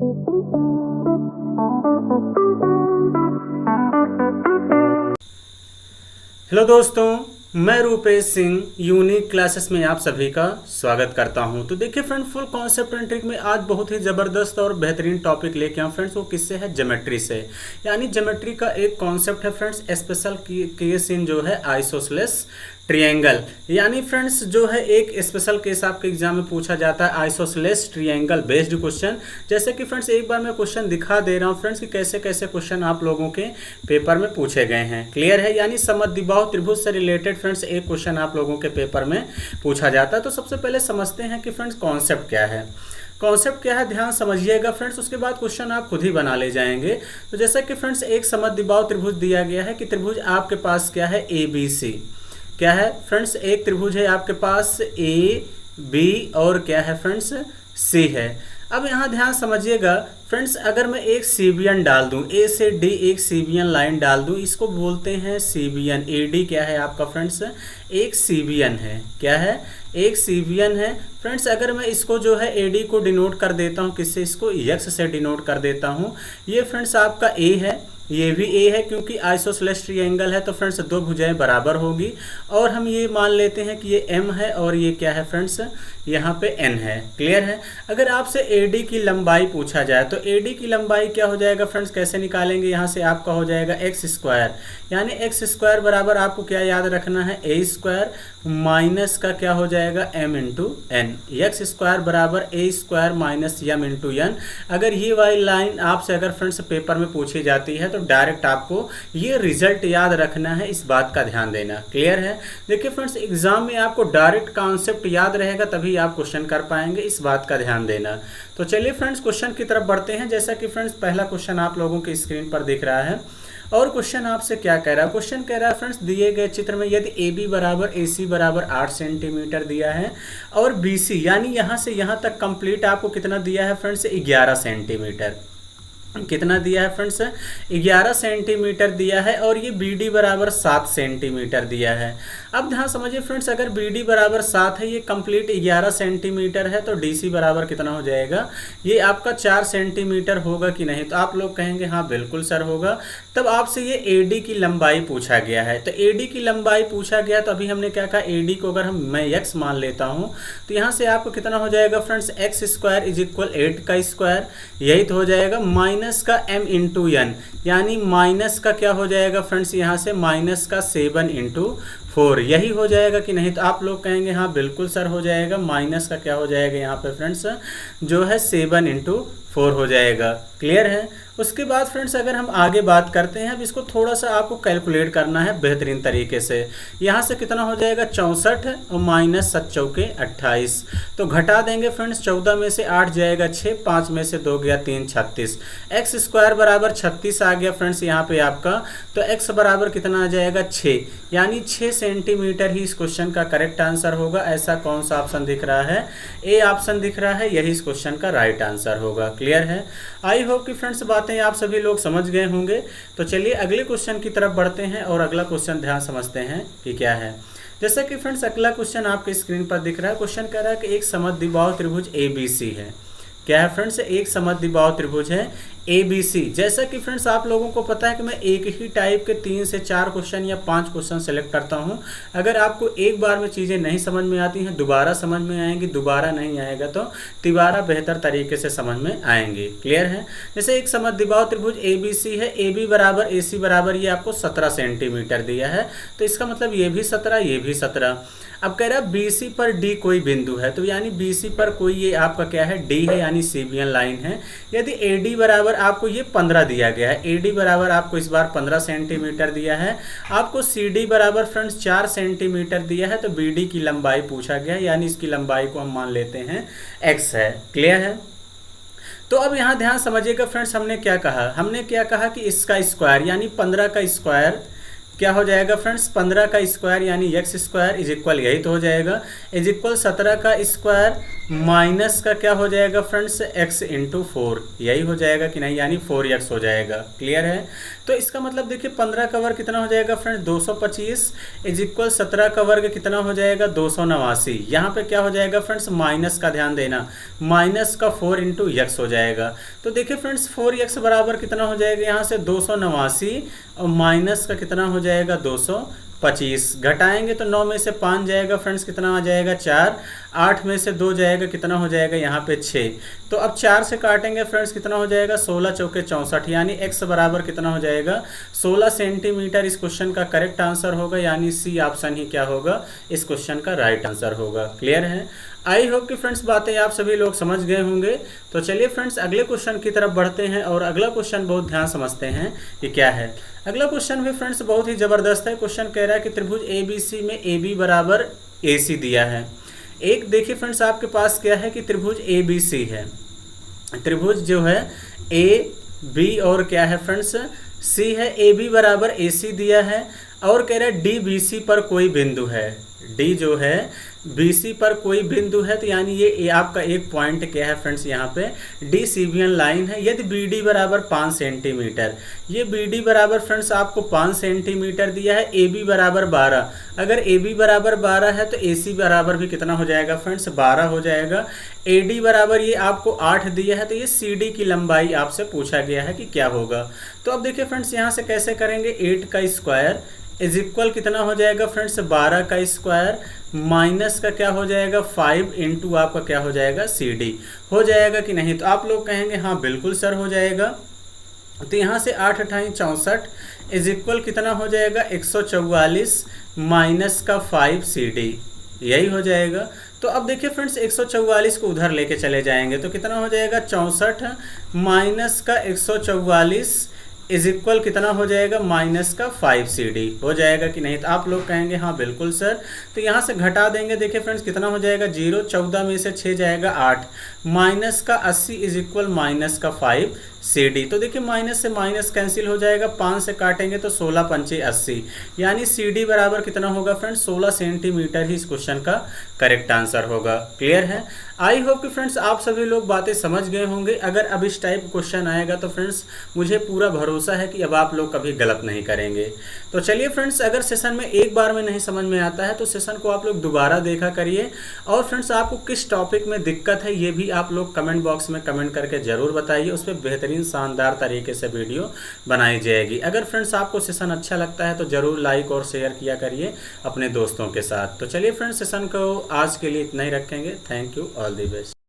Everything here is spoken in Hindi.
हेलो दोस्तों, मैं रूपेश सिंह यूनिक क्लासेस में आप सभी का स्वागत करता हूं। तो देखिए friend, full concept and trick में आज बहुत ही ज़बरदस्त और बेहतरीन टॉपिक लेके आऊँ फ्रेंड्स। वो किससे है? ज्योमेट्री से। यानी ज्योमेट्री का एक कॉन्सेप्ट है फ्रेंड्स, स्पेशल केस इन जो है आइसोसेलेस ट्रायंगल। यानी फ्रेंड्स जो है एक स्पेशल केस आपके एग्जाम में पूछा जाता है, आइसोसेलेस ट्रायंगल बेस्ड क्वेश्चन। जैसे कि फ्रेंड्स एक बार मैं क्वेश्चन दिखा दे रहा हूँ फ्रेंड्स कि कैसे कैसे क्वेश्चन आप लोगों के पेपर में पूछे गए हैं। क्लियर है? यानी समद्विबाहु त्रिभुज से रिलेटेड फ्रेंड्स एक क्वेश्चन आप लोगों के पेपर में पूछा जाता है। तो सबसे पहले समझते हैं कि फ्रेंड्स कॉन्सेप्ट क्या है। कॉन्सेप्ट क्या है, ध्यान समझिएगा फ्रेंड्स, उसके बाद क्वेश्चन आप खुद ही बना ले जाएंगे। तो जैसा कि फ्रेंड्स एक समद्विबाहु त्रिभुज दिया गया है कि त्रिभुज आपके पास क्या है, ए बी सी। क्या है फ्रेंड्स? एक त्रिभुज है आपके पास ए बी और क्या है फ्रेंड्स, सी है। अब यहाँ ध्यान समझिएगा फ्रेंड्स, अगर मैं एक सीबियन डाल दूँ, ए से डी एक सीबियन लाइन डाल दूँ, इसको बोलते हैं सीबियन। ए डी क्या है आपका फ्रेंड्स, एक सीबियन है। क्या है? एक सीबियन है फ्रेंड्स। अगर मैं इसको जो है ए डी को डिनोट कर देता हूँ किससे, इसको एक्स से डिनोट कर देता हूँ। ये फ्रेंड्स आपका ए है, ये भी ए है, क्योंकि आइसोसेलेस ट्रायंगल है तो फ्रेंड्स दो भुजाएं बराबर होगी। और हम ये मान लेते हैं कि ये एम है और ये क्या है फ्रेंड्स, यहाँ पे एन है। क्लियर है? अगर आपसे एडी की लंबाई पूछा जाए तो एडी की लंबाई क्या हो जाएगा फ्रेंड्स, कैसे निकालेंगे? यहाँ से आपका हो जाएगा एक्स स्क्वायर। यानी एक्स स्क्वायर बराबर आपको क्या याद रखना है, ए स्क्वायर माइनस का क्या हो जाएगा, m into n. X square बराबर a square minus m into n. अगर ये वाली लाइन आपसे अगर फ्रेंड्स पेपर में पूछी जाती है तो डायरेक्ट आपको ये रिजल्ट याद रखना है, इस बात का ध्यान देना। क्लियर है? देखिए फ्रेंड्स, एग्जाम में आपको डायरेक्ट कॉन्सेप्ट याद रहेगा तभी आप क्वेश्चन कर पाएंगे, इस बात का ध्यान देना। तो चलिए फ्रेंड्स क्वेश्चन की तरफ बढ़ते हैं। जैसा कि फ्रेंड्स पहला क्वेश्चन आप लोगों की स्क्रीन पर दिख रहा है। और क्वेश्चन आपसे क्या कह रहा है? क्वेश्चन कह रहा है फ्रेंड्स, दिए गए चित्र में यदि ए बी बराबर ए सी बराबर 8 सेंटीमीटर दिया है और बी सी यानी यहाँ से यहाँ तक कंप्लीट आपको कितना दिया है फ्रेंड्स, 11 सेंटीमीटर। कितना दिया है फ्रेंड्स, 11 सेंटीमीटर दिया है। और ये बी डी बराबर 7 सेंटीमीटर दिया है। अब ध्यान समझिए फ्रेंड्स, अगर बी डी बराबर 7 है, ये कंप्लीट 11 सेंटीमीटर है, तो डी सी बराबर कितना हो जाएगा, ये आपका 4 सेंटीमीटर होगा कि नहीं? तो आप लोग कहेंगे हाँ बिल्कुल सर होगा। तब आपसे ये ए डी की लंबाई पूछा गया है। तो ए डी की लंबाई पूछा गया तो अभी हमने क्या कहा, ए डी को अगर मैं एक्स मान लेता हूँ तो यहाँ से आपको कितना हो जाएगा friends, x square is equal 8 का स्क्वायर, यही तो हो जाएगा, माइनस का m इंटू एन। यानी माइनस का क्या हो जाएगा फ्रेंड्स, यहाँ से माइनस का 7 इंटू 4, यही हो जाएगा कि नहीं? तो आप लोग कहेंगे हाँ बिल्कुल सर हो जाएगा। माइनस का क्या हो जाएगा यहाँ पे फ्रेंड्स, जो है 7 इंटू 4 हो जाएगा। क्लियर है? उसके बाद फ्रेंड्स अगर हम आगे बात करते हैं, अब इसको थोड़ा सा आपको कैलकुलेट करना है बेहतरीन तरीके से। यहाँ से कितना हो जाएगा, 64 और माइनस 7 चौके 28। तो घटा देंगे फ्रेंड्स, 14 में से 8 जाएगा 6, 5 में से 2 गया 3, 36। एक्स स्क्वायर बराबर 36 आ गया फ्रेंड्स यहाँ पे आपका। तो एक्स बराबर कितना आ जाएगा, 6। यानी 6 सेंटीमीटर ही इस क्वेश्चन का करेक्ट आंसर होगा। ऐसा कौन सा ऑप्शन दिख रहा है? ए ऑप्शन दिख रहा है, यही इस क्वेश्चन का राइट आंसर होगा। क्लियर है? आई होप कि फ्रेंड्स बातें आप सभी लोग समझ गए होंगे। तो चलिए अगले क्वेश्चन की तरफ बढ़ते हैं और अगला क्वेश्चन ध्यान समझते हैं कि क्या है। जैसा कि फ्रेंड्स अगला क्वेश्चन आपके स्क्रीन पर दिख रहा है। क्वेश्चन कह रहा है कि एक समद्विबाहु त्रिभुज ए बी सी है। क्या है फ्रेंड्स? एक समद्विबाहु त्रिभुज है ए बी सी। जैसा कि फ्रेंड्स आप लोगों को पता है कि मैं एक ही टाइप के 3 से 4 क्वेश्चन या 5 क्वेश्चन सेलेक्ट करता हूं। अगर आपको एक बार में चीज़ें नहीं समझ में आती हैं, दोबारा समझ में आएंगी, दोबारा नहीं आएगा तो तिबारा बेहतर तरीके से समझ में आएंगी। क्लियर है? जैसे एक समद्विबाहु त्रिभुज ए बी सी है, ए बी बराबर ए सी बराबर ये आपको 17 सेंटीमीटर दिया है। तो इसका मतलब ये भी 17, ये भी 17। अब कह रहा है बी सी पर डी कोई बिंदु है। तो यानी बी सी पर कोई ये आपका क्या है, डी है, यानी सीबियन लाइन है। यदि ए डी बराबर आपको ये 15 दिया गया है, ए डी बराबर आपको इस बार 15 सेंटीमीटर दिया है, आपको सी डी बराबर फ्रेंड्स 4 सेंटीमीटर दिया है, तो बी डी की लंबाई पूछा गया है, यानी इसकी लंबाई को हम मान लेते हैं एक्स है। क्लियर है? तो अब यहाँ ध्यान समझिएगा फ्रेंड्स, हमने क्या कहा, हमने क्या कहा कि इसका स्क्वायर यानी 15 का स्क्वायर क्या हो जाएगा फ्रेंड्स, 15 का स्क्वायर यानी एक्स स्क्वायर इज इक्वल, यही तो हो जाएगा, इज इक्वल 17 का स्क्वायर माइनस का क्या हो जाएगा फ्रेंड्स, एक्स इंटू 4, यही हो जाएगा कि नहीं, यानी 4x हो जाएगा। क्लियर है। तो इसका मतलब देखिए 15 का वर्ग कितना हो जाएगा फ्रेंड्स, 225 इज इक्वल 17 का वर्ग कितना हो जाएगा, 289। यहाँ पे क्या हो जाएगा फ्रेंड्स, माइनस का ध्यान देना, माइनस का 4 इंटू एक्स हो जाएगा। तो देखिए फ्रेंड्स 4x बराबर कितना हो जाएगा, यहाँ से 289 और माइनस का कितना हो जाएगा 225, घटाएंगे तो 9 में से 5 जाएगा फ्रेंड्स, कितना आ जाएगा 4, 8 में से 2 जाएगा, कितना हो जाएगा यहाँ पे 6। तो अब 4 से काटेंगे फ्रेंड्स, कितना हो जाएगा 16 चौके 64, यानी x बराबर कितना हो जाएगा 16 सेंटीमीटर। इस क्वेश्चन का करेक्ट आंसर होगा, यानी सी ऑप्शन ही क्या होगा, इस क्वेश्चन का राइट आंसर होगा। क्लियर है। आई होप कि फ्रेंड्स बातें आप सभी लोग समझ गए होंगे। तो चलिए फ्रेंड्स अगले क्वेश्चन की तरफ बढ़ते हैं और अगला क्वेश्चन बहुत ध्यान समझते हैं कि क्या है। अगला क्वेश्चन भी फ्रेंड्स बहुत ही ज़बरदस्त है। क्वेश्चन कह रहा है कि त्रिभुज ABC में AB बराबर AC दिया है। एक देखिए फ्रेंड्स आपके पास क्या है कि त्रिभुज ABC है, त्रिभुज जो है AB और क्या है फ्रेंड्स C है, AB बराबर AC दिया है और कह रहा है DBC पर कोई बिंदु है, D जो है BC पर कोई बिंदु है, तो यानी ये आपका एक पॉइंट क्या है फ्रेंड्स, यहाँ पे DCBN लाइन है। यदि BD बराबर 5 सेंटीमीटर, ये BD बराबर फ्रेंड्स आपको 5 सेंटीमीटर दिया है, AB बराबर 12, अगर AB बराबर 12 है तो AC बराबर भी कितना हो जाएगा फ्रेंड्स, 12 हो जाएगा। AD बराबर ये आपको 8 दिया है, तो ये CD की लंबाई आपसे पूछा गया है कि क्या होगा। तो अब देखिए फ्रेंड्स यहाँ से कैसे करेंगे, 8 का स्क्वायर इज इक्वल कितना हो जाएगा फ्रेंड्स, 12 का स्क्वायर माइनस का क्या हो जाएगा 5 इंटू आपका क्या हो जाएगा CD, हो जाएगा कि नहीं। तो आप लोग कहेंगे हाँ बिल्कुल सर हो जाएगा। तो यहाँ से 8 अठाई 64 इज इक्वल कितना हो जाएगा 144 माइनस का 5 CD, यही हो जाएगा। तो अब देखिए फ्रेंड्स 144 को उधर लेके चले जाएंगे तो कितना हो जाएगा 64 माइनस का 144 इज इक्वल कितना हो जाएगा माइनस का 5 CD, हो जाएगा कि नहीं। तो आप लोग कहेंगे हाँ बिल्कुल सर। तो यहाँ से घटा देंगे, देखिए फ्रेंड्स कितना हो जाएगा 0, 14 में से 6 जाएगा 8, माइनस का 80 इज इक्वल माइनस का 5 CD। तो देखिए माइनस से माइनस कैंसिल हो जाएगा, 5 से काटेंगे तो 16 पंचे 80, यानी CD बराबर कितना होगा फ्रेंड्स 16 सेंटीमीटर ही इस क्वेश्चन का करेक्ट आंसर होगा। क्लियर है। आई होप कि फ्रेंड्स आप सभी लोग बातें समझ गए होंगे। अगर अब इस टाइप क्वेश्चन आएगा तो फ्रेंड्स मुझे पूरा भरोसा है कि अब आप लोग कभी गलत नहीं करेंगे। तो चलिए फ्रेंड्स अगर सेशन में एक बार में नहीं समझ में आता है तो सेशन को आप लोग दोबारा देखा करिए। और फ्रेंड्स आपको किस टॉपिक में दिक्कत है ये भी आप लोग कमेंट बॉक्स में कमेंट करके ज़रूर बताइए, उस पर बेहतरीन शानदार तरीके से वीडियो बनाई जाएगी। अगर फ्रेंड्स आपको सेशन अच्छा लगता है तो ज़रूर लाइक और शेयर किया करिए अपने दोस्तों के साथ। तो चलिए फ्रेंड्स सेशन को आज के लिए इतना ही रखेंगे। Thank you, all the best.